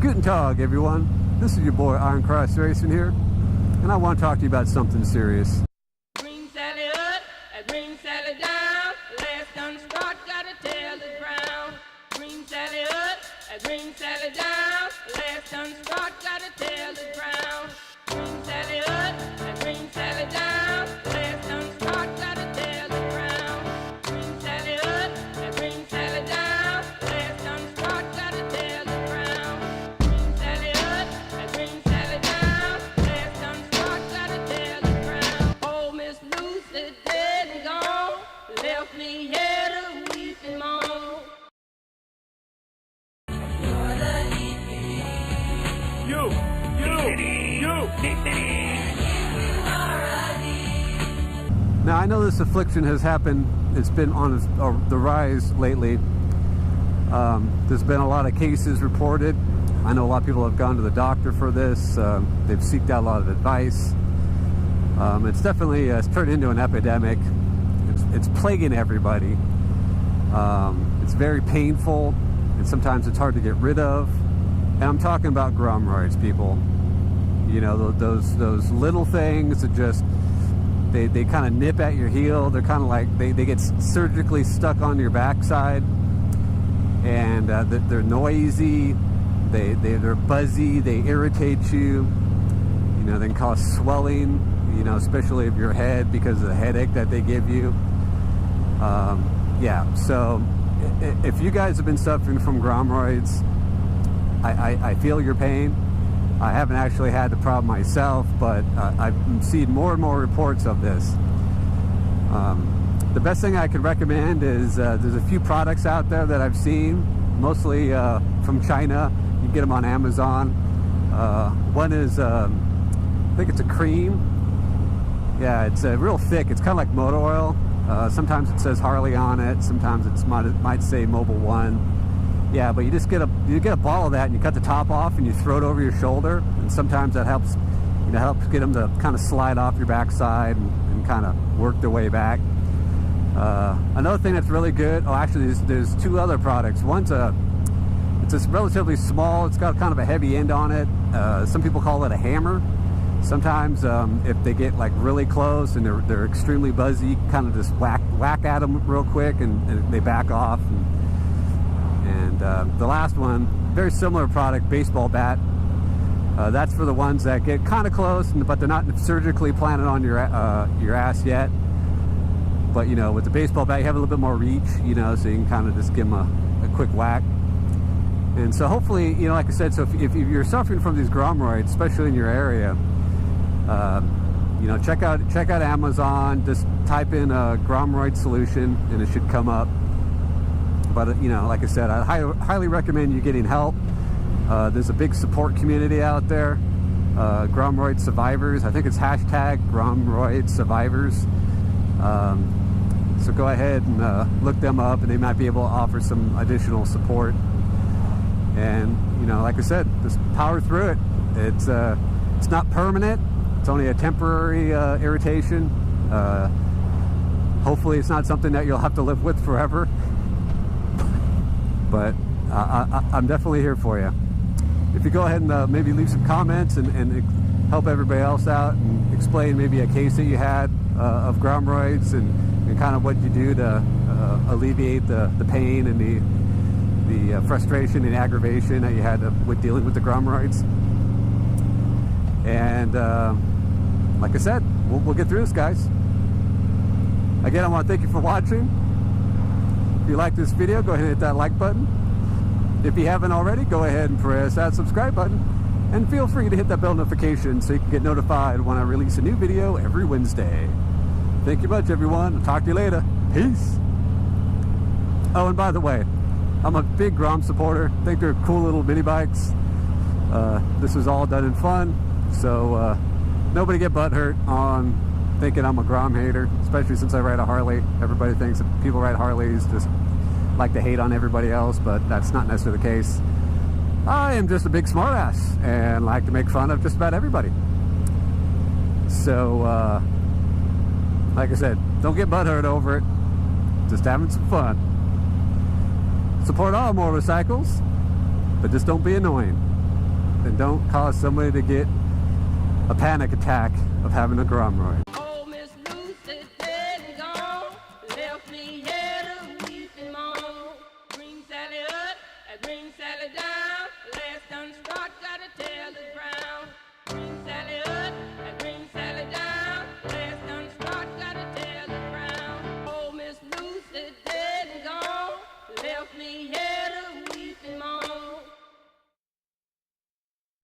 Guten Tag, everyone. This is your boy IronCross Racing here, and I want to talk to you about something serious. Green Sally up, and Green Sally down. Last done start, gotta tell the ground. Green Sally up, and Green Sally down. Last done start, gotta tell the ground. Green Sally up, and Green Sally down. Last done start, gotta tell the ground. Green Sally up, and Green Sally down. Last done start, gotta tell the ground. Green Sally up, and Green Sally down. Last done start, gotta tell the ground. Oh, Miss Lucy dead and gone, left me here to weep and moan. Now I know this affliction has happened, it's been on the rise lately. There's been a lot of cases reported. I know a lot of people have gone to the doctor for this. They've sought out a lot of advice. It's definitely it's turned into an epidemic. It's plaguing everybody. It's very painful, and sometimes it's hard to get rid of. And I'm talking about gromroids, people. You know, those little things that just they kind of nip at your heel. They're kind of like they get surgically stuck on your backside, and they're noisy. They're buzzy. They irritate you. You know, they can cause swelling. You know, especially of your head because of the headache that they give you. Yeah. So if you guys have been suffering from gromroids, I feel your pain. I haven't actually had the problem myself, but I've seen more and more reports of this. The best thing I could recommend is there's a few products out there that I've seen, mostly from China. You can get them on Amazon. One is, I think it's a cream. Yeah, it's real thick. It's kind of like motor oil. Sometimes it says Harley on it. Sometimes it might say Mobile One. Yeah, but you just get a ball of that and you cut the top off and you throw it over your shoulder, and sometimes that helps, you know, helps get them to kind of slide off your backside and kind of work their way back. Another thing that's really good. Oh, actually, there's two other products. One's it's relatively small. It's got kind of a heavy end on it. Some people call it a hammer. Sometimes if they get like really close and they're extremely buzzy, you kind of just whack at them real quick and they back off. And the last one, very similar product, baseball bat. That's for the ones that get kind of close, but they're not surgically planted on your ass yet. But you know, with the baseball bat, you have a little bit more reach, you know, so you can kind of just give them a quick whack. And so hopefully, you know, like I said, so if you're suffering from these gromroids, especially in your area, you know, check out Amazon. Just type in a gromroid solution, and it should come up. But you know, like I said, I highly recommend you getting help. There's a big support community out there. Gromroid survivors. I think it's hashtag Gromroid survivors. So go ahead and look them up, and they might be able to offer some additional support. And you know, like I said, just power through it. It's not permanent. It's only a temporary irritation. Hopefully, it's not something that you'll have to live with forever. But I'm definitely here for you. If you go ahead and maybe leave some comments and help everybody else out and explain maybe a case that you had of gromroids and kind of what you do to alleviate the pain and the frustration and aggravation that you had with dealing with the gromroids. And like I said, we'll get through this, guys. Again, I want to thank you for watching. If you like this video, go ahead and hit that like button. If you haven't already, go ahead and press that subscribe button. And feel free to hit that bell notification so you can get notified when I release a new video every Wednesday. Thank you much, everyone. I'll talk to you later. Peace. Oh, and by the way, I'm a big Grom supporter. I think they're cool little mini bikes. This was all done in fun. So nobody get butthurt on thinking I'm a Grom hater, especially since I ride a Harley. Everybody thinks that people ride Harleys just like to hate on everybody else, but that's not necessarily the case. I am just a big smartass and like to make fun of just about everybody. So like I said, don't get butthurt over it. Just having some fun. Support all motorcycles, but just don't be annoying. and don't cause somebody to get a panic attack of having a gromroid.